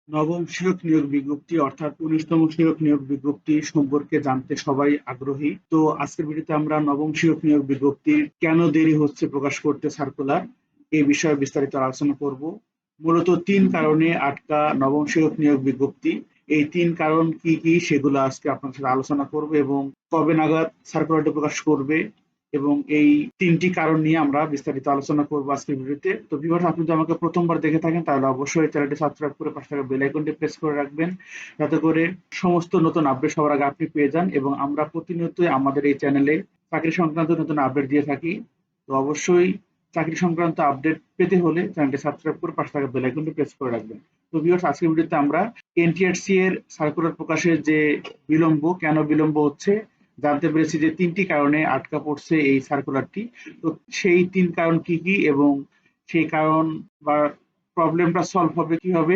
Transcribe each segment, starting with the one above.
নবম শিক্ষক নিয়োগ বিজ্ঞপ্তি অর্থাৎ ১৯তম শিক্ষক নিয়োগ বিজ্ঞপ্তি সম্পর্কে জানতে সবাই আগ্রহী। তো আজকের ভিডিওতে আমরা নবম শিক্ষক নিয়োগ বিজ্ঞপ্তির কেন দেরি হচ্ছে প্রকাশ করতে সার্কুলার এই বিষয়ে বিস্তারিত আলোচনা করব। মূলত ৩ কারণে আটকা নবম শিক্ষক নিয়োগ বিজ্ঞপ্তি। এই ৩ কারণ কি কি সেগুলো আজকে আপনার সাথে আলোচনা করব এবং কবে নাগাদ সার্কুলারটি প্রকাশ করবে এবং এই ৩ টি কারণ নিয়ে আমরা বিস্তারিত আলোচনা করব আজকের ভিডিওতে। তো ভিউয়ার্স, আপনি যদি আমাকে প্রথমবার দেখে থাকেন তাহলে অবশ্যই চ্যানেলটি সাবস্ক্রাইব করে পাশে থাকা বেল আইকনটি প্রেস করে রাখবেন, যাতে করে সমস্ত নতুন আপডেট সবার আগে আপনি পেয়ে যান। এবং আমরা প্রতিনিয়তই আমাদের এই চ্যানেলে চাকরি সংক্রান্ত নতুন আপডেট দিয়ে থাকি। তো অবশ্যই চাকরি সংক্রান্ত আপডেট পেতে হলে চ্যানেলটি সাবস্ক্রাইব করে পাশে থাকা বেল আইকনটি প্রেস করে রাখবেন। তো ভিউয়ার্স, আজকের ভিডিওতে আমরা এনটিআরসি এর সার্কুলার প্রকাশের যে কেন বিলম্ব হচ্ছে জানতে পেরেছি, যে ৩টি কারণে আটকা পড়ছে এই সার্কুলারটি। তো সেই ৩ কারণ কি কি এবং সেই কারণ বা প্রবলেমটা সলভ হবে কিভাবে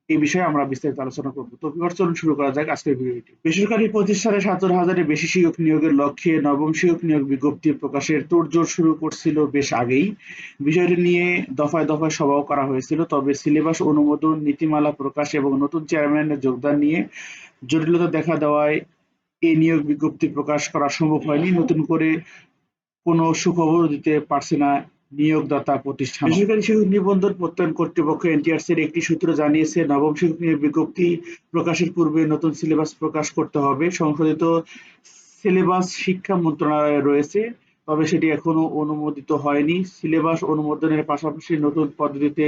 এই বিষয়ে আমরা বিস্তারিত আলোচনা করব। তো ভিউয়ার্স, চলুন শুরু করা যাক আজকের ভিডিওটি। বেসরকারি প্রতিষ্ঠানে ৭০,০০০-এর বেশি শিক্ষক নিয়োগের লক্ষ্যে নবম শিক্ষক নিয়োগ বিজ্ঞপ্তি প্রকাশের তোড়জোড় শুরু করছিল বেশ আগেই। বিষয়টি নিয়ে দফায় দফায় সভাও করা হয়েছিল, তবে সিলেবাস অনুমোদন, নীতিমালা প্রকাশ এবং নতুন চেয়ারম্যানের যোগদান নিয়ে জটিলতা দেখা দেওয়ায় এই নিয়োগ বিজ্ঞপ্তি প্রকাশ করা সম্ভব হয়নি। নতুন করে কোনো সুখবর দিতে পারছে না নিয়োগদাতা প্রতিষ্ঠান। বেসরকারি শিক্ষক নিবন্ধন প্রত্যয়ন কর্তৃপক্ষ এনটিআরসির একটি সূত্র জানিয়েছে, নবম শিক্ষক নিয়োগ বিজ্ঞপ্তি প্রকাশের পূর্বে নতুন সিলেবাস প্রকাশ করতে হবে। সংশোধিত সিলেবাস শিক্ষা মন্ত্রণালয়ে রয়েছে, তবে সেটি এখনো অনুমোদিত হয়নি। সিলেবাস অনুমোদনের পাশাপাশি নতুন পদ্ধতিতে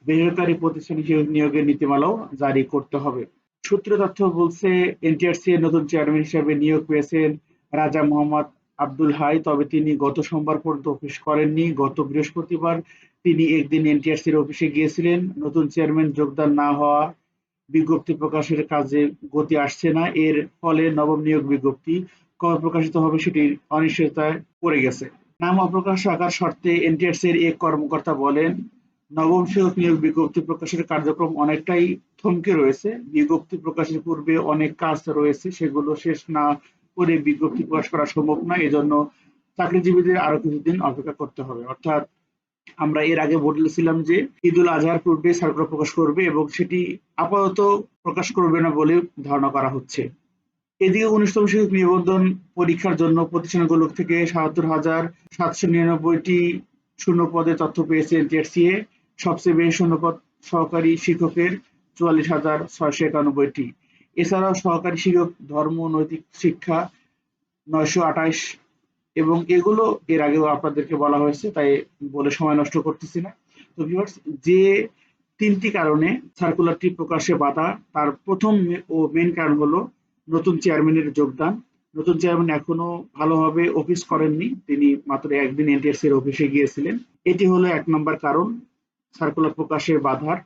বেসরকারি প্রতিষ্ঠানে শিক্ষক নিয়োগের নীতিমালাও জারি করতে হবে। সূত্র তথ্য বলছে, এনটিআরসি এর নতুন চেয়ারম্যান হিসেবে নিয়োগ পেয়েছেন রাজা মোহাম্মদ আব্দুল হাই, তবে তিনি গত সোমবার পর্যন্ত অফিস করেননি। গত বৃহস্পতিবার তিনি একদিন এনটিআরসির অফিসে গিয়েছিলেন। নতুন চেয়ারম্যান যোগদান না হওয়া বিজ্ঞপ্তি প্রকাশের কাজে গতি আসছে না। এর ফলে নবম নিয়োগ বিজ্ঞপ্তি কবে প্রকাশিত হবে সেটির অনিশ্চয়তায় পড়ে গেছে। নাম অপ্রকাশ রাখার শর্তে এনটিআরসি এর এক কর্মকর্তা বলেন, নবম শিক্ষক নিয়োগ বিজ্ঞপ্তি প্রকাশের কার্যক্রম অনেকটাই থমকে রয়েছে। বিজ্ঞপ্তি প্রকাশের পূর্বে অনেক কাজ রয়েছে, সেগুলো শেষ না করে বিজ্ঞপ্তি প্রকাশ করা সম্ভব নয়। এজন্য চাকরিজীবীদের আরো কিছুদিন অপেক্ষা করতে হবে। অর্থাৎ আমরা এর আগে বলেছিলাম যে ঈদুল আজহার পূর্বে সার্কুলার প্রকাশ করবে এবং সেটি আপাতত প্রকাশ করবে না বলে ধারণা করা হচ্ছে। এদিকে ১৯তম শিক্ষক নিবন্ধন পরীক্ষার জন্য প্রতিষ্ঠানগুলো থেকে ৭৭,৭৯৯টি শূন্য পদের তথ্য পেয়েছে এনটিআরসিএ। সবচেয়ে বেশি শূন্যপদ সহকারী শিক্ষকের ৪৪,৬৯১টি। এছাড়াও সহকারী শিক্ষক, ধর্ম, নৈতিক শিক্ষা ৯২৮, এবং এগুলো এর আগেও আপনাদেরকে বলা হয়েছে, তাই বলে সময় নষ্ট করতেছি না। তো ভিউয়ার্স, যে ৩টি কারণে সার্কুলারটি প্রকাশে বাধা, তার প্রথম ও মেইন কারণ হলো নতুন চেয়ারম্যানের যোগদান। নতুন চেয়ারম্যান এখনো ভালোভাবে অফিস করেননি, তিনি মাত্র একদিন এনটিআরসি এর অফিসে গিয়েছিলেন। এটি হলো ১ নম্বর কারণ সার্কুলার প্রকাশের বাধার।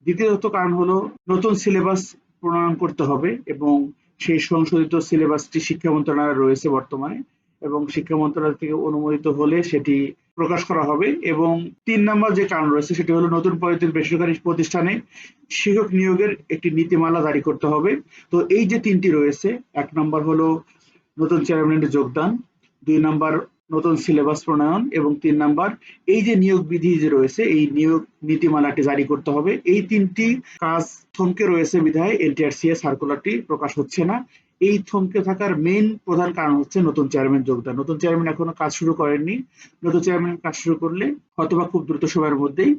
দ্বিতীয়ত কারণ হলো নতুন সিলেবাস প্রণয়ন করতে হবে এবং সেই সংশোধিত সিলেবাসটি শিক্ষা মন্ত্রণালয়ে রয়েছে বর্তমানে, এবং শিক্ষা মন্ত্রণালয় থেকে অনুমোদিত হলে সেটি প্রকাশ করা হবে। এবং ৩ নম্বর যে কারণ রয়েছে সেটি হলো নতুন পদ্ধতির বেসরকারি প্রতিষ্ঠানে শিক্ষক নিয়োগের একটি নীতিমালা জারি করতে হবে। তো এই যে ৩টি রয়েছে, ১ নম্বর হলো নতুন চেয়ারম্যানের যোগদান, ২ নাম্বার নতুন সিলেবাস প্রণয়ন এবং ৩ নাম্বার এই যে নিয়োগ বিধি যে রয়েছে এই নিয়োগ নীতিমালাটি জারি করতে হবে। এই ৩টি কাজ থমকে রয়েছে বিধায় এনটিআরসি এর সার্কুলারটি প্রকাশ হচ্ছে না। এই থমকে থাকার মেইন প্রধান কারণ হচ্ছে নতুন চেয়ারম্যান যোগদান। নতুন চেয়ারম্যান এখনো কাজ শুরু করেননি। নতুন চেয়ারম্যান কাজ শুরু করলে হয়তোবা খুব দ্রুত সময়ের মধ্যেই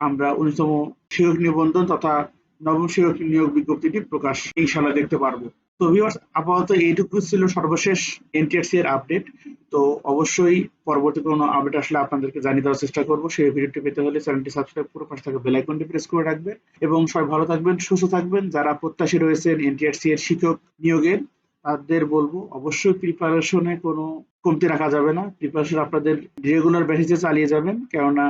আমরা ১৯তম শিক্ষক নিবন্ধন তথা নবম শিক্ষক নিয়োগ বিজ্ঞপ্তিটি প্রকাশ ইনশাআল্লাহ দেখতে পারবো। তো ভিউয়ার্স, আপাতত এইটুকু ছিল সর্বশেষ এনটিআরসি এর আপডেট। তো অবশ্যই পরবর্তী কোনো আপডেট আসলে আপনাদেরকে জানিয়ে দেওয়ার চেষ্টা করব। সেই ভিডিওটি পেতে হলে চ্যানেলটি সাবস্ক্রাইব করে পাশে থাকা বেল আইকনটি প্রেস করে রাখবেন এবং সবাই ভালো থাকবেন, সুস্থ থাকবেন। যারা প্রত্যাশী রয়েছেন এনটিআরসি এর শিক্ষক নিয়োগের, তাদের বলবো অবশ্যই প্রিপারেশনে কোনো কমতি রাখা যাবে না। প্রিপারেশন আপনাদের রেগুলার বেসিসে চালিয়ে যাবেন, কেননা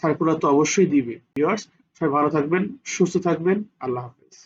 সার্কুলার তো অবশ্যই দিবে। ভিউয়ার্স, সবাই ভালো থাকবেন, সুস্থ থাকবেন। আল্লাহ হাফেজ।